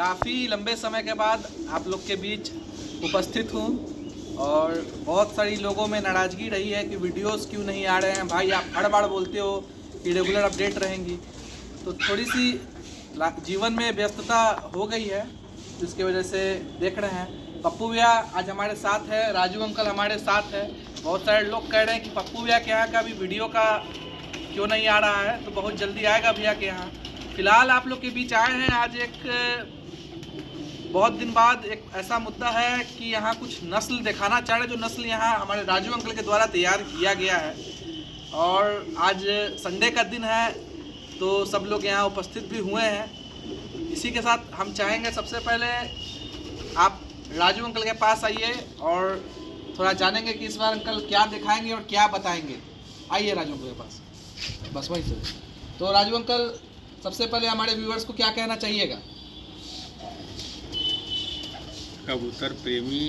काफ़ी लंबे समय के बाद आप लोग के बीच उपस्थित हूँ और बहुत सारी लोगों में नाराज़गी रही है कि वीडियोस क्यों नहीं आ रहे हैं भाई, आप हर बार बोलते हो कि रेगुलर अपडेट रहेंगी। तो थोड़ी सी जीवन में व्यस्तता हो गई है, जिसकी वजह से देख रहे हैं। पप्पू भैया आज हमारे साथ है, राजू अंकल हमारे साथ है। बहुत सारे लोग कह रहे हैं कि पप्पू भैया के यहाँ का भी वीडियो का क्यों नहीं आ रहा है, तो बहुत जल्दी आएगा भैया के यहाँ। फिलहाल आप लोग के बीच आए हैं आज एक बहुत दिन बाद। एक ऐसा मुद्दा है कि यहाँ कुछ नस्ल दिखाना चाह रहे, जो नस्ल यहाँ हमारे राजू अंकल के द्वारा तैयार किया गया है। और आज संडे का दिन है तो सब लोग यहाँ उपस्थित भी हुए हैं। इसी के साथ हम चाहेंगे सबसे पहले आप राजू अंकल के पास आइए और थोड़ा जानेंगे कि इस बार अंकल क्या दिखाएंगे और क्या बताएंगे। आइए राजू अंकल के पास, बस वहीं से। तो राजू अंकल, सबसे पहले हमारे व्यूअर्स को क्या कहना चाहिएगा? कबूतर प्रेमी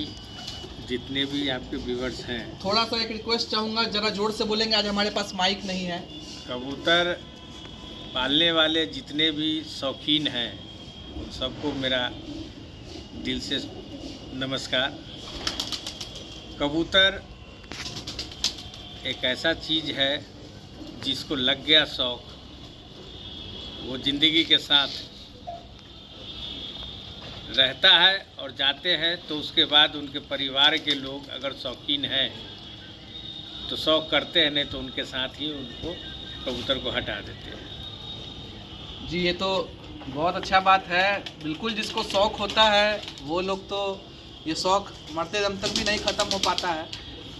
जितने भी आपके व्यूअर्स हैं, थोड़ा सा एक रिक्वेस्ट चाहूँगा, ज़रा जोर से बोलेंगे, आज हमारे पास माइक नहीं है। कबूतर पालने वाले जितने भी शौकीन हैं उन सबको मेरा दिल से नमस्कार। कबूतर एक ऐसा चीज़ है जिसको लग गया शौक़, वो ज़िंदगी के साथ रहता है और जाते हैं। तो उसके बाद उनके परिवार के लोग अगर शौकीन हैं तो शौक़ करते हैं, नहीं तो उनके साथ ही उनको कबूतर को हटा देते हैं। जी, ये तो बहुत अच्छा बात है। बिल्कुल, जिसको शौक़ होता है वो लोग तो ये शौक़ मरते दम तक भी नहीं ख़त्म हो पाता है।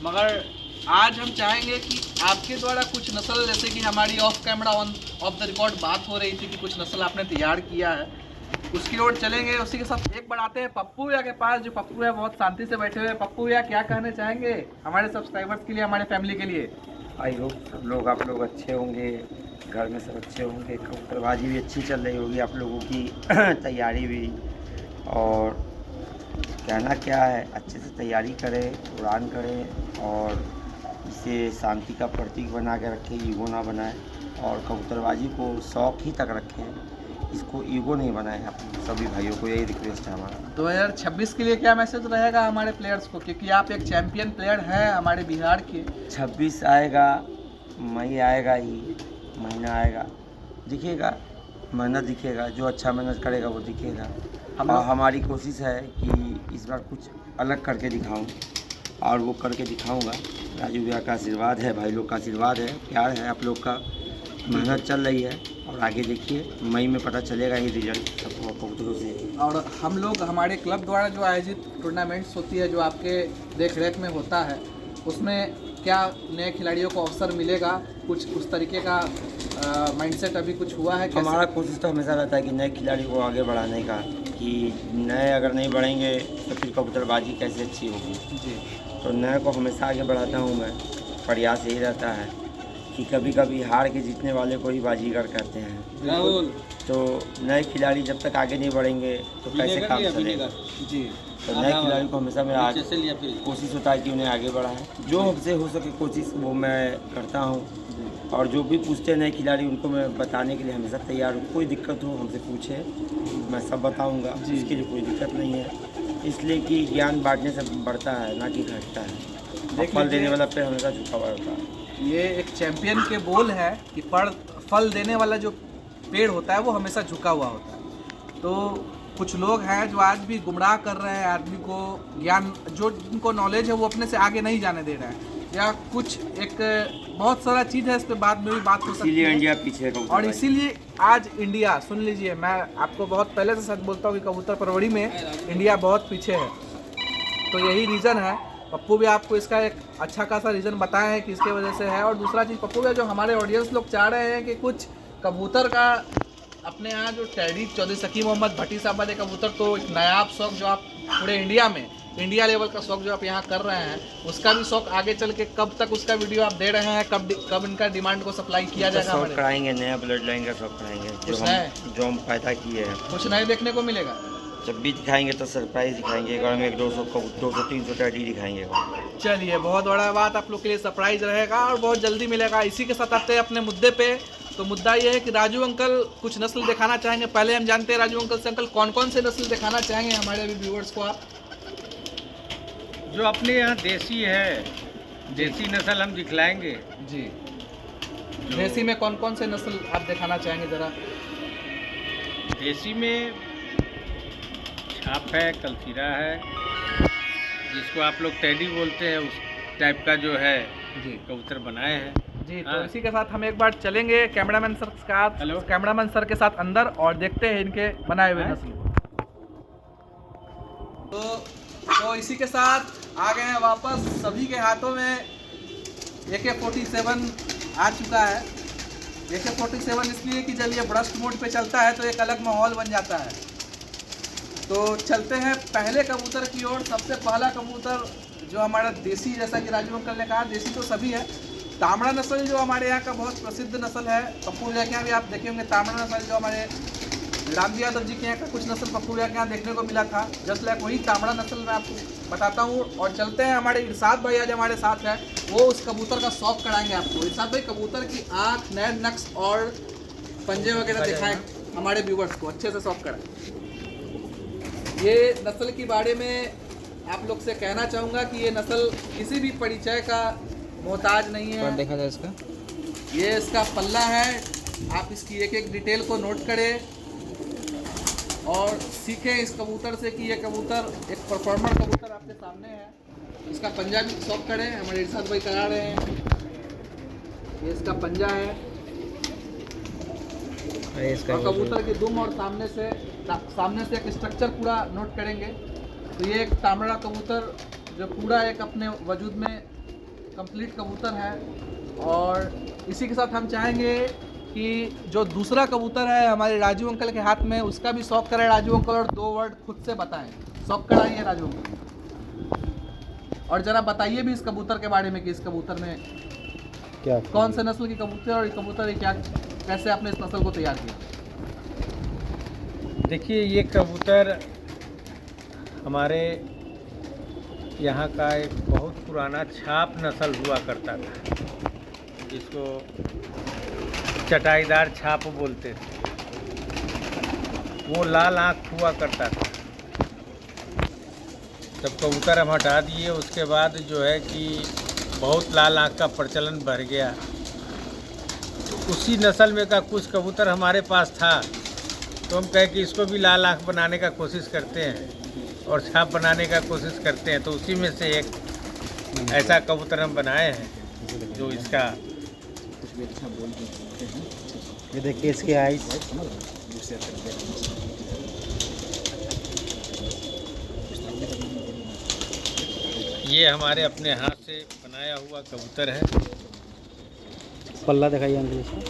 मगर आज हम चाहेंगे कि आपके द्वारा कुछ नस्ल, जैसे कि हमारी of camera off the record बात हो रही थी कि कुछ नस्ल आपने तैयार किया है, उसकी ओर चलेंगे। उसी के साथ एक बार आते हैं पप्पू भैया के पास, जो पप्पू भैया बहुत शांति से बैठे हुए हैं। पप्पू भैया क्या कहने चाहेंगे हमारे सब्सक्राइबर्स के लिए, हमारे फैमिली के लिए? आई होप सब लोग, आप लोग अच्छे होंगे, घर में सब अच्छे होंगे, कबूतरबाजी भी अच्छी चल रही होगी आप लोगों की तैयारी भी। और कहना क्या है, अच्छे से तैयारी करें, उड़ान करें और इसे शांति का प्रतीक बना के रखें, ईगो ना बनाएं। और कबूतरबाजी को शौक़ ही तक रखें, इसको ईगो नहीं बनाएं। आप सभी भाइयों को यही रिक्वेस्ट है हमारा। 2026 के लिए क्या मैसेज रहेगा हमारे प्लेयर्स को, क्योंकि आप एक चैंपियन प्लेयर हैं हमारे बिहार के? 26 आएगा, मई आएगा, ही महीना आएगा, दिखेगा, मेहनत दिखेगा। जो अच्छा मेहनत करेगा वो दिखेगा। और हमारी कोशिश है कि इस बार कुछ अलग करके दिखाऊं, और वो करके दिखाऊंगा। राजू भैया का आशीर्वाद है, भाई लोग का आशीर्वाद है, प्यार है आप लोग का, मेहनत चल रही है। और आगे देखिए, मई में पता चलेगा ये रिजल्ट सबको कबूतरों से। और हम लोग हमारे क्लब द्वारा जो आयोजित टूर्नामेंट्स होती है, जो आपके देख रेख में होता है, उसमें क्या नए खिलाड़ियों को अवसर मिलेगा? कुछ उस तरीके का माइंडसेट अभी कुछ हुआ है? हमारा कोशिश तो हमेशा रहता है कि नए खिलाड़ी को आगे बढ़ाने का, कि नए अगर नहीं बढ़ेंगे तो फिर कबूतरबाजी कैसे अच्छी होगी जी। तो नए को हमेशा आगे बढ़ाता हूँ मैं। प्रयास यही रहता है कि कभी कभी हार के जीतने वाले को ही बाजीगर कहते हैं। तो नए खिलाड़ी जब तक आगे नहीं बढ़ेंगे तो कैसे काम चलेगा जी। तो नए खिलाड़ी को हमेशा मेरा कोशिश होता है कि उन्हें आगे बढ़ाएं। जो हमसे हो सके कोशिश वो मैं करता हूँ। और जो भी पूछते हैं नए खिलाड़ी, उनको मैं बताने के लिए हमेशा तैयार हूँ। कोई दिक्कत हो हमसे पूछे, मैं सब बताऊँगा, इसके लिए कोई दिक्कत नहीं है। इसलिए कि ज्ञान बांटने से बढ़ता है, ना कि घटता है। फल देने वाला पेड़ हमेशा झुका हुआ होता है। ये एक चैंपियन के बोल है कि फल देने वाला जो पेड़ होता है वो हमेशा झुका हुआ होता है। तो कुछ लोग हैं जो आज भी गुमराह कर रहे हैं आदमी को, ज्ञान जो जिनको नॉलेज है वो अपने से आगे नहीं जाने दे रहे हैं, या कुछ एक बहुत सारा चीज़ है, इस पे बाद में भी बात हो सकती है। इंडिया पीछे है और इसीलिए आज इंडिया, सुन लीजिए, मैं आपको बहुत पहले से सच बोलता हूँ कि कबूतर परवड़ी में इंडिया बहुत पीछे है। तो यही रीज़न है। पप्पू भी आपको इसका एक अच्छा खासा रीज़न बताया है कि इसके वजह से है। और दूसरा चीज़ पप्पू भी, जो हमारे ऑडियंस लोग चाह रहे हैं कि कुछ कबूतर का अपने यहाँ जो टैडी चौधरी शकील मोहम्मद भट्टी साहब वाले कबूतर, तो एक नायाब शौक़ जो आप पूरे इंडिया में, इंडिया लेवल का शौक़ जो आप यहाँ कर रहे हैं, उसका भी शौक़ आगे चल के कब तक उसका वीडियो आप दे रहे हैं, कब इनका डिमांड को सप्लाई किया जाएगा? शौक कराएंगे, नया ब्लड लाइन का शौक कराएंगे, जो हम पैदा किए हैं। कुछ नए देखने को मिलेगा। जब भी दिखाएंगे तो सरप्राइज दिखाएंगे। एक बार में 200-300 टैडी दिखाएंगे। चलिए, बहुत बड़ा बात आप लोग के लिए सरप्राइज रहेगा और बहुत जल्दी मिलेगा। इसी के साथ आते हैं अपने मुद्दे पे। तो मुद्दा ये है कि राजू अंकल कुछ नस्ल दिखाना चाहेंगे। पहले हम जानते हैं राजू अंकल से, अंकल कौन कौन से नस्ल दिखाना चाहेंगे हमारे अभी व्यूअर्स को आप? जो अपने यहाँ देसी है, देसी नस्ल हम दिखलाएंगे जी। देसी में कौन कौन से नस्ल आप दिखाना चाहेंगे ज़रा? देसी में छाप है, कलसीरा है, जिसको आप लोग टैडी बोलते हैं, उस टाइप का जो है जी कबूतर बनाए हैं जी। तो हाँ। इसी के साथ हम एक बार चलेंगे कैमरामैन सर के साथ अंदर और देखते हैं इनके बनाए हुए नस्ल को। तो इसी के साथ आ गए हैं वापस। सभी के हाथों में AK-47 आ चुका है। AK-47 इसलिए कि जब ये ब्रस्ट मोड पे चलता है तो एक अलग माहौल बन जाता है। तो चलते हैं पहले कबूतर की ओर। सबसे पहला कबूतर जो हमारा देसी, जैसा कि राजू अंकल ने कहा, देसी तो सभी है। तामड़ा नस्ल जो हमारे यहाँ का बहुत प्रसिद्ध नस्ल है, पप्पू भैया के यहाँ भी आप देखे होंगे तामड़ा नस्ल, जो हमारे रामजी यादव जी के यहाँ का कुछ नस्ल पप्पू भैया के यहाँ देखने को मिला था। जस्ट लाइक वही तामड़ा नस्ल मैं आपको बताता हूँ। और चलते हैं, हमारे इरशाद भाई आज हमारे साथ है, वो उस कबूतर का शौक कराएंगे आपको। इरशाद भाई, कबूतर की आँख, नैन नक्श और पंजे वगैरह दिखाएं हमारे व्यूवर्स को, अच्छे से शौक कराएं। ये नस्ल के बारे में आप लोग से कहना चाहूँगा कि ये नस्ल किसी भी परिचय का मोहताज नहीं है। देखा जाए इसका, ये इसका पल्ला है, आप इसकी एक एक डिटेल को नोट करें और सीखें इस कबूतर से कि ये कबूतर एक परफॉर्मर कबूतर आपके सामने है। इसका पंजा भी शौक करें, हमारे इरशाद भाई करा रहे हैं। ये इसका पंजा है और कबूतर की दुम और सामने से एक स्ट्रक्चर पूरा नोट करेंगे। तो ये एक तामड़ा कबूतर जो पूरा एक अपने वजूद में कंप्लीट कबूतर है। और इसी के साथ हम चाहेंगे कि जो दूसरा कबूतर है हमारे राजू अंकल के हाथ में, उसका भी शौक करें राजू अंकल और 2 वर्ड खुद से बताएं। शौक कराइए राजू अंकल, और ज़रा बताइए भी इस कबूतर के बारे में कि इस कबूतर में क्या कौन से नस्ल की कबूतर और कबूतर क्या, कैसे आपने इस नस्ल को तैयार किया? देखिए, ये कबूतर हमारे यहाँ का एक बहुत पुराना छाप नस्ल हुआ करता था, जिसको चटाईदार छाप बोलते थे। वो लाल आँख हुआ करता था। जब कबूतर हम हटा दिए उसके बाद जो है कि बहुत लाल आँख का प्रचलन बढ़ गया। तो उसी नस्ल में का कुछ कबूतर हमारे पास था, तो हम कहे कि इसको भी लाल आँख बनाने का कोशिश करते हैं और छाप बनाने का कोशिश करते हैं। तो उसी में से एक ऐसा कबूतर हम बनाए हैं जो इसका, ये देखिए इसकी आइज, ये हमारे अपने हाथ से बनाया हुआ कबूतर है। पल्ला दिखाइए अंकल इसका।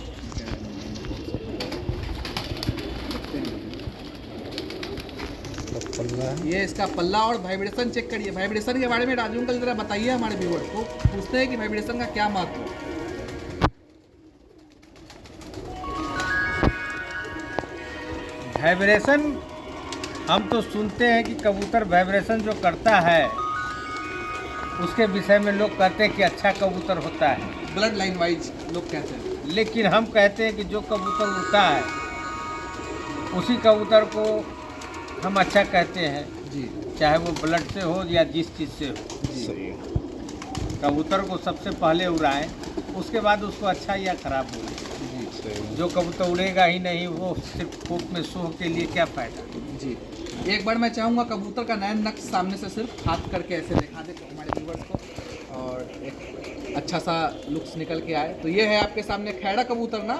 पल्ला, ये इसका पल्ला और वाइब्रेशन चेक करिए। वाइब्रेशन के बारे में राजू अंकल जरा बताइए हमारे व्यूअर्स को, पूछते हैं कि वाइब्रेशन का क्या महत्व है। वाइब्रेशन हम तो सुनते हैं कि कबूतर वाइब्रेशन जो करता है उसके विषय में लोग कहते हैं कि अच्छा कबूतर होता है, ब्लड लाइन वाइज लोग कहते हैं। लेकिन हम कहते हैं कि जो कबूतर उड़ता है उसी कबूतर को हम अच्छा कहते हैं जी, चाहे वो ब्लड से हो या जिस चीज़ से हो। सही है। कबूतर को सबसे पहले उड़ाएं, उसके बाद उसको अच्छा या खराब बोलें। जो कबूतर उड़ेगा ही नहीं, वो सिर्फ खूब में शो के लिए क्या फ़ायदा जी। एक बार मैं चाहूँगा कबूतर का नैन नक्श सामने से सिर्फ हाथ करके ऐसे दिखा दे हमारे व्यूवर्स को, और एक अच्छा सा लुक्स निकल के आए। तो ये है आपके सामने खैरा कबूतर ना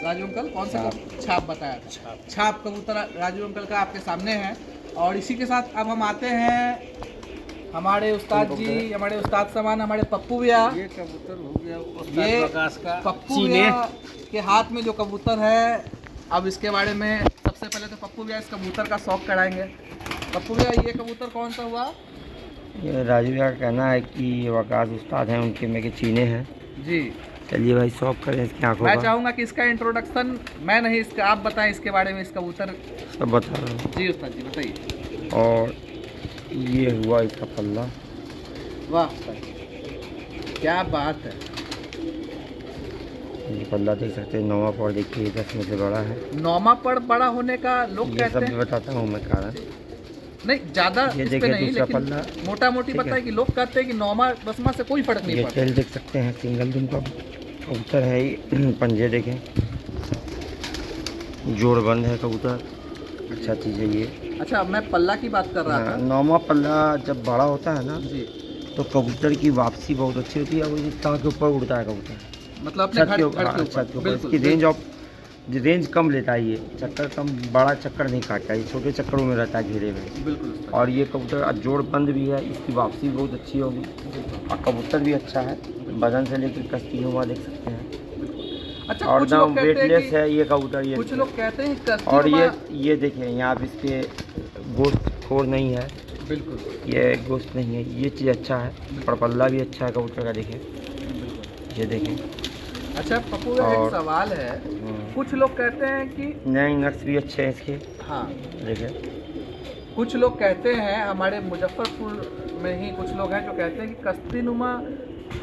राजू अंकल, कौन सा छाप बताया था? छाप कबूतर राजू अंकल का आपके सामने है। और इसी के साथ अब हम आते हैं हमारे उस्ताद जी, हमारे उस्ताद समान हमारे पप्पू भैया। ये कबूतर हो गया ये प्रकाश का पप्पू भैया के हाथ में जो कबूतर है, अब इसके बारे में सबसे पहले तो पप्पू भैया इस कबूतर का शौक कराएंगे। पप्पू भैया, ये कबूतर कौन सा हुआ? ये राजू भैया का कहना है कि वकास उस्ताद हैं उनके में के चीने हैं जी। चलिए भाई शौक करें इसकी आँखों मैं का। चाहूँगा कि इसका इंट्रोडक्शन मैं नहीं, इसका आप बताएं इसके बारे में, इस कबूतर। सब बता रहा हूँ। जी उस्ताद जी बताइए। और ये हुआ इसका पल्ला, वाह उस्ताद, क्या बात है। ये पल्ला देख सकते हैं, 9वां पड़ देखिए 10 में से बड़ा है। 9वां पड़ बड़ा होने का लोग ये कहते सब हैं, बताता हूँ मैं कारण। नहीं ज़्यादा ये इस पे देखिए नहीं, दूसरा लेकिन पल्ला, मोटा मोटी ठीक है। पता है कि लोग कहते हैं कि 9वां 10वां से कोई फर्क नहीं ये पड़ता। टेल देख सकते हैं, सिंगल दुम का कबूतर है ये। पंजे देखें, जोड़बंद है कबूतर, अच्छा चीज़ है ये। अच्छा, मैं पल्ला की बात कर रहा था। 9वां पल्ला जब बड़ा होता है ना जी, तो कबूतर की वापसी बहुत अच्छी होती है। वो छत के ऊपर उड़ता है कबूतर, मतलब अपने छत के ऊपर, घर के छत के ऊपर। बिल्कुल, इसकी रेंज कम लेता है, ये चक्कर कम, बड़ा चक्कर नहीं काटता, ये छोटे चक्करों में रहता है घेरे में। बिल्कुल। और ये कबूतर जोड़बंद भी है, इसकी वापसी बहुत अच्छी होगी और कबूतर भी अच्छा है। बदन से लेकर कस्ती हुआ देख सकते हैं। अच्छा, और कुछ लोग एकदम कहते हैं वेटलेस कि है ये कबूतर। ये कुछ लोग कहते हैं कि और कस्ती ये देखिए यहाँ पे इसके गोश्त खोर नहीं है, बिल्कुल, ये गोश्त नहीं है, ये चीज़ अच्छा है। और पल्ला भी अच्छा है कबूतर का, देखें ये देखें। अच्छा पप्पू, एक और- सवाल है। कुछ लोग कहते हैं कि नए नक्श भी अच्छे हैं इसके, हाँ, देखें। कुछ लोग कहते हैं, हमारे मुजफ्फरपुर में ही कुछ लोग हैं जो कहते हैं कि कस्तीनुमा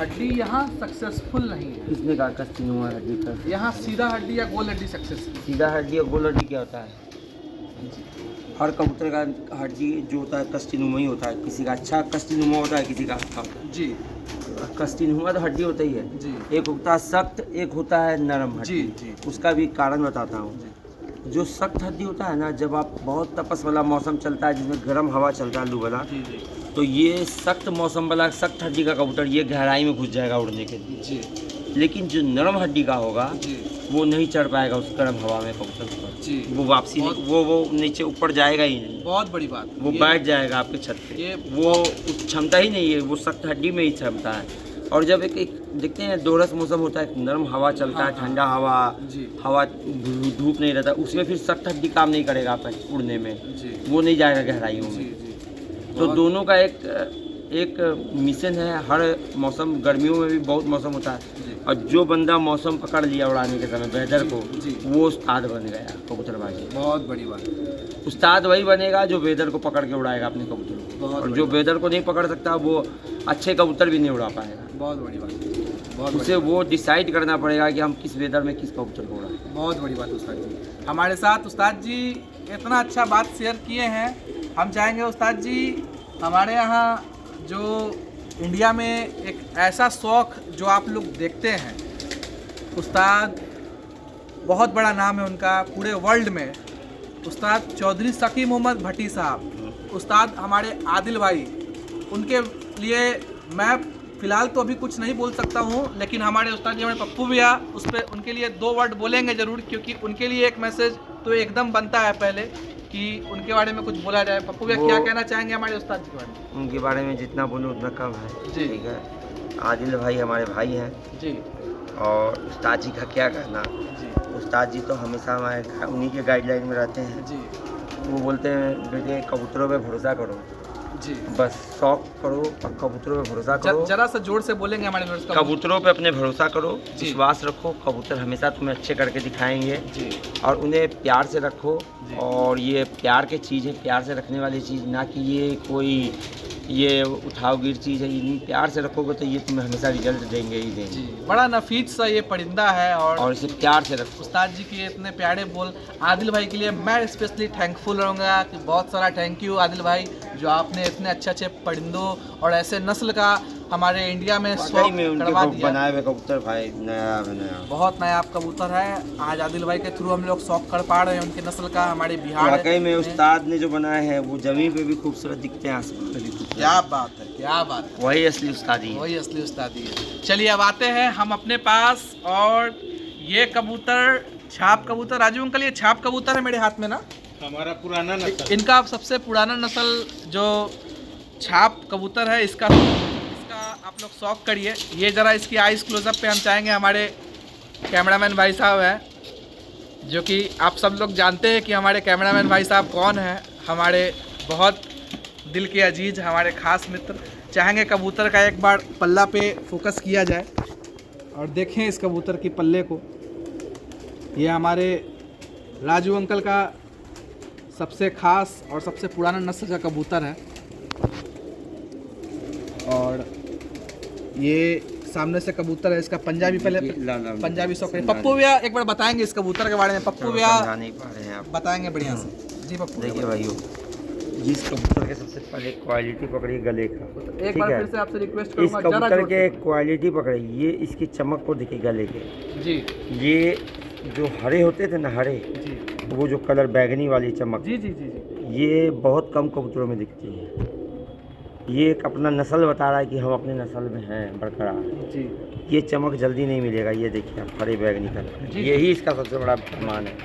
हड्डी यहाँ सक्सेसफुल नहीं है। किसने कहा कस्ती नुमा हड्डी का? यहाँ सीधा हड्डी या गोल हड्डी सक्सेसफुल। सीधा हड्डी और गोल हड्डी क्या होता है? हर कबूतर का हड्डी जो होता है कस्ती नुमा ही होता है। किसी का अच्छा कस्ती नुमा होता है, किसी का अच्छा। जी कस्ती नुमा तो हड्डी होता ही है जी एक होता है सख्त, एक होता है नरम हड्डी। जी। उसका भी कारण बताता हूँ। जो सख्त हड्डी होता है ना, जब आप बहुत तपस वाला मौसम चलता है जिसमें गर्म हवा चलता है, लू वाला, जी जी तो ये सख्त मौसम वाला सख्त हड्डी का कबूतर ये गहराई में घुस जाएगा उड़ने के लिए। जी लेकिन जो नरम हड्डी का होगा जी वो नहीं चढ़ पाएगा उस गर्म हवा में कबूतर पर। जी। वो वापसी नहीं, वो नीचे ऊपर जाएगा ही नहीं, बहुत बड़ी बात। वो बैठ जाएगा आपके छत पे। ये वो उस क्षमता ही नहीं है, वो सख्त हड्डी में ही क्षमता है। और जब एक देखते हैं दोरस मौसम होता है, नरम हवा चलता है, हाँ, ठंडा हवा, जी हवा धूप नहीं रहता, उसमें फिर सख्त हड्डी काम नहीं करेगा आपका उड़ने में, जी वो नहीं जाएगा गहराइयों जी में। जी। तो दोनों का एक मिशन है। हर मौसम, गर्मियों में भी बहुत मौसम होता है, जी। और जो बंदा मौसम पकड़ लिया उड़ाने के समय वेदर को, जी। वो उस्ताद बन गया कबूतरबाजी। बहुत बड़ी बात। उस्ताद वही बनेगा जो वेदर को पकड़ के उड़ाएगा अपने कबूतर को, बहुत और बड़ी जो बात। वेदर को नहीं पकड़ सकता वो अच्छे कबूतर भी नहीं उड़ा पाएगा। बहुत बड़ी बात। बहुत उसे वो डिसाइड करना पड़ेगा कि हम किस वेदर में किस कबूतर को उड़ाएं। बहुत बड़ी बात उस्ताद जी। हमारे साथ उस्ताद जी इतना अच्छा बात शेयर किए हैं। हम चाहेंगे उस्ताद जी, हमारे यहाँ जो इंडिया में एक ऐसा शौक़ जो आप लोग देखते हैं, उस्ताद बहुत बड़ा नाम है उनका पूरे वर्ल्ड में, उस्ताद चौधरी शकी मोहम्मद भट्टी साहब, उस्ताद हमारे आदिल भाई, उनके लिए मैं फ़िलहाल तो अभी कुछ नहीं बोल सकता हूँ, लेकिन हमारे उस्ताद जी हमारे पप्पू भैया उस पर उनके लिए 2 वर्ड बोलेंगे ज़रूर, क्योंकि उनके लिए एक मैसेज तो एकदम बनता है पहले कि उनके बारे में कुछ बोला जाए। पप्पू भैया क्या कहना चाहेंगे हमारे उस्ताद जी के बारे में? उनके बारे में जितना बोलूँ उतना कम है। जी। ठीक है, आदिल भाई हमारे भाई हैं, जी और उस्ताद जी का क्या कहना। जी उस्ताद जी तो हमेशा हमारे उन्हीं के गाइडलाइन में रहते हैं। जी वो बोलते हैं बेटे कबूतरों पे भरोसा करो, जी। बस शौक करो और कबूतरों पे भरोसा करो। जरा सा जोर से बोलेंगे हमारे व्यूअर्स का। कबूतरों पे अपने भरोसा करो, जी। विश्वास रखो, कबूतर हमेशा तुम्हें अच्छे करके दिखाएंगे। जी और उन्हें प्यार से रखो, जी। और ये प्यार की चीज़ है, प्यार से रखने वाली चीज़, ना कि ये कोई ये उठाव गिर चीज़ है। ये नहीं, प्यार से रखोगे तो ये तुम्हें हमेशा रिजल्ट देंगे ही जी। देंगे। बड़ा नफीस सा ये परिंदा है, और इसे प्यार से रखो। उस्ताद जी के इतने प्यारे बोल आदिल भाई के लिए मैं स्पेशली थैंकफुल रहूँगा कि बहुत सारा थैंक यू आदिल भाई, जो आपने इतने अच्छे अच्छे परिंदों और ऐसे नस्ल का हमारे इंडिया में वाकई शौक में उनके करवा दिया। बनाए हुए कबूतर भाई नया बनाया। बहुत नया आप कबूतर है, आज आदिल भाई के थ्रू हम लोग शौक कर पा रहे हैं उनके नस्ल का। हमारे बिहार वाकई में उस्ताद ने जो बनाए हैं वो जमीन पे भी खूबसूरत दिखते हैं, आसमान पे भी खूबसूरत। क्या बात है, क्या बात है, वही असली उस्तादी है। वही असली उस्तादी है। चलिए अब आते हैं हम अपने पास, और ये कबूतर छाप कबूतर, राजू अंकल ये छाप कबूतर है मेरे हाथ में ना, हमारा पुराना नस्ल। इनका सबसे पुराना नस्ल जो छाप कबूतर है, इसका आप लोग शौक करिए। ये ज़रा इसकी आइस क्लोजअप पे हम चाहेंगे, हमारे कैमरामैन भाई साहब हैं, जो कि आप सब लोग जानते हैं कि हमारे कैमरामैन भाई साहब कौन हैं, हमारे बहुत दिल के अजीज, हमारे ख़ास मित्र। चाहेंगे कबूतर का एक बार पल्ला पे फोकस किया जाए और देखें इस कबूतर की पल्ले को। ये हमारे राजू अंकल का सबसे ख़ास और सबसे पुराना नस्ल का कबूतर है, और ये सामने से कबूतर है, इसका पंजाबी पहले ला पंजाबी शौक है। पप्पू भैया एक बार बताएंगे इस कबूतर के बारे में, पप्पू भैया समझा नहीं पा रहे हैं आप। बताएंगे बढ़िया से। जी पप्पू देखिए भाइयों, जिस कबूतर के सबसे पहले क्वालिटी पकड़ी गले का, एक ठीक बार है? फिर से आपसे रिक्वेस्ट इस करूंगा जरा कबूतर जोर के से। क्वालिटी पकड़े, ये इसकी चमक को देखिए गले के। जी ये जो हरे होते थे ना, हरे, जी वो जो कलर बैगनी वाली चमक, जी जी जी जी ये बहुत कम कबूतरों में दिखती है। ये एक अपना नस्ल बता रहा है कि हम अपने नस्ल में हैं बरकरार। जी ये चमक जल्दी नहीं मिलेगा। ये देखिए आप, हरे बैगनी कलर, जी। यही इसका सबसे बड़ा प्रमाण है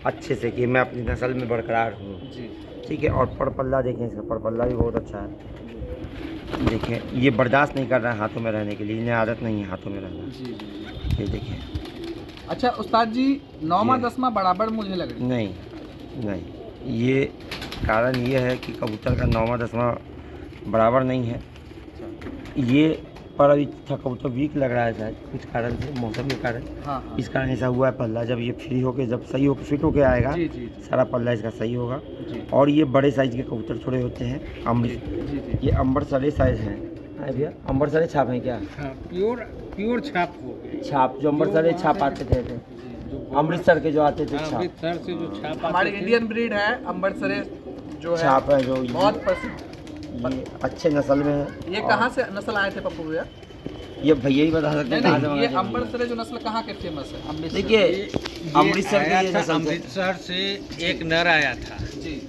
अच्छे से कि मैं अपनी नस्ल में बरकरार हूँ। जी ठीक है। और परपल्ला देखें, इसका परपल्ला भी बहुत अच्छा है। देखिए, ये बर्दाश्त नहीं कर रहा है हाथों में रहने के लिए, इन्हें आदत नहीं है हाथों में रहना। जी जी। ये देखिए। अच्छा उस्ताद जी, 9वां जी। 10वां बराबर मुझे लग रही है। नहीं, ये कारण ये है कि कबूतर का 9वां 10वां बराबर नहीं है। ये पर अभी था कबूतर वीक लग रहा है शायद कुछ कारण से, मौसम के कारण। हाँ हाँ इस कारण ऐसा हुआ है। पल्ला जब ये फ्री होके, जब सही होके फिट होके आएगा, जी जी जी सारा पल्ला इसका सही होगा। जी और ये बड़े साइज के कबूतर थोड़े होते हैं, जी अमृत, जी जी। ये अंबरसरे साइज हैं। हाँ भैया, अंबरसरे छाप हैं क्या? हाँ, प्योर छाप हो गए। छाप जो अंबरसरे छाप आते थे, अमृतसर के जो आते थे छाप, अमृतसर से जो छाप हमारी इंडियन ब्रीड है अम्बरसरे जो है, छाप है जो बहुत प्रसिद्ध। ये अच्छे नस्ल में है। ये और कहाँ से नस्ल आए थे पप्पू भैया? ये भैया ही बता सकते हैं कहाँ से नहीं, ये मंगाए थे। अम्बरसरे जो नस्ल कहाँ के फेमस है? अमृतसर। देखिए, अमृतसर के ये नस्ल से- अमृतसर से एक नर आया था। जी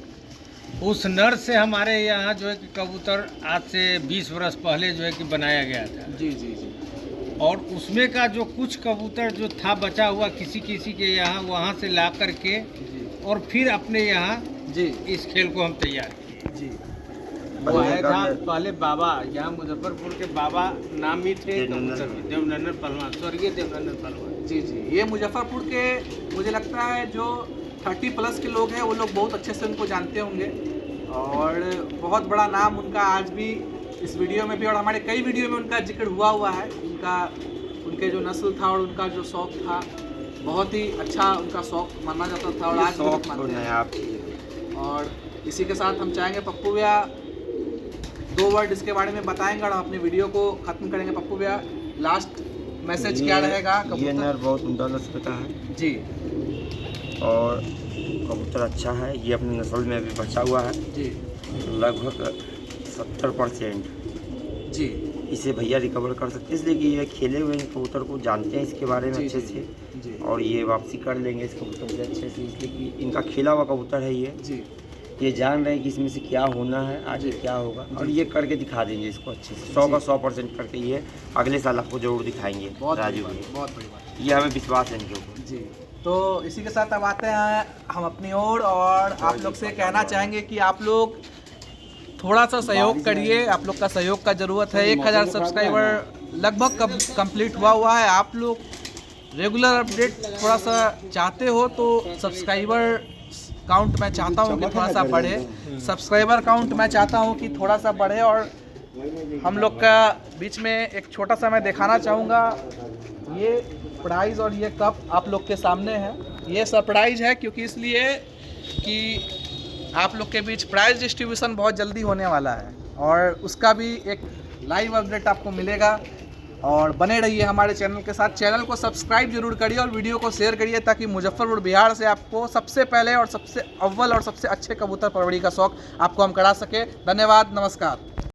उस नर से हमारे यहाँ जो है कि कबूतर आज से 20 वर्ष पहले जो है कि बनाया गया था। जी जी जी और उसमें का जो कुछ कबूतर जो था बचा हुआ किसी किसी के यहाँ, वहाँ से ला करके जी और फिर अपने यहाँ जी इस खेल को हम तैयार किए। जी। वो आया था पहले बाबा, यहाँ मुजफ्फरपुर के बाबा नामी थे देवनंदन कबूतर के, देवनंदन पहलवान, स्वर्गीय देवनंदन पहलवान। जी जी। ये मुजफ्फरपुर के, मुझे लगता है जो 30+ के लोग हैं वो लोग बहुत अच्छे से उनको जानते होंगे, और बहुत बड़ा नाम उनका आज भी इस वीडियो में भी और हमारे कई वीडियो में उनका जिक्र हुआ है। उनके जो नस्ल था और उनका जो शौक था, बहुत ही अच्छा उनका शौक माना जाता था और आज भी लोग मानते हैं। आप और इसी के साथ हम चाहेंगे पप्पू भैया 2 वर्ड इसके बारे में बताएंगे और हम अपनी वीडियो को ख़त्म करेंगे। पप्पू भैया लास्ट मैसेज क्या रहेगा? ये नर बहुत उम्दा नस्ल का है जी और कबूतर अच्छा है। ये अपनी नस्ल में अभी बचा हुआ है जी लगभग 70%। जी इसे भैया रिकवर कर सकते हैं, इसलिए कि ये खेले हुए इन कबूतर को जानते हैं इसके बारे में जी, अच्छे जी, से, जी और ये वापसी कर लेंगे इस कबूतर से अच्छे से, इसलिए कि इनका खेला हुआ कबूतर है जी ये जान रहे हैं कि इसमें से क्या होना है, आगे जी। क्या होगा, और ये करके दिखा देंगे इसको अच्छे से 100 का 100% करके। ये अगले साल आपको जरूर दिखाएंगे बहुत बड़ी राजू बात, भैया, बहुत बड़ी बात। ये हमें विश्वास है इनके ऊपर। जी तो इसी के साथ अब आते हैं हम अपनी ओर, और आप लोग से कहना चाहेंगे कि आप लोग थोड़ा सा सहयोग करिए। आप लोग का सहयोग का ज़रूरत है। 1000 सब्सक्राइबर लगभग कंप्लीट हुआ है। आप लोग रेगुलर अपडेट थोड़ा सा चाहते हो तो सब्सक्राइबर काउंट मैं चाहता हूँ कि थोड़ा सा बढ़े। सब्सक्राइबर काउंट मैं चाहता हूँ कि थोड़ा सा बढ़े। और हम लोग का बीच में एक छोटा सा मैं दिखाना चाहूँगा, ये प्राइज़ और ये कप आप लोग के सामने है। ये सरप्राइज़ है क्योंकि इसलिए कि आप लोग के बीच प्राइज़ डिस्ट्रीब्यूशन बहुत जल्दी होने वाला है और उसका भी एक लाइव अपडेट आपको मिलेगा। और बने रहिए हमारे चैनल के साथ। चैनल को सब्सक्राइब जरूर करिए और वीडियो को शेयर करिए ताकि मुजफ्फरपुर बिहार से आपको सबसे पहले और सबसे अव्वल और सबसे अच्छे कबूतर परवड़ी का शौक़ आपको हम करा सके। धन्यवाद, नमस्कार।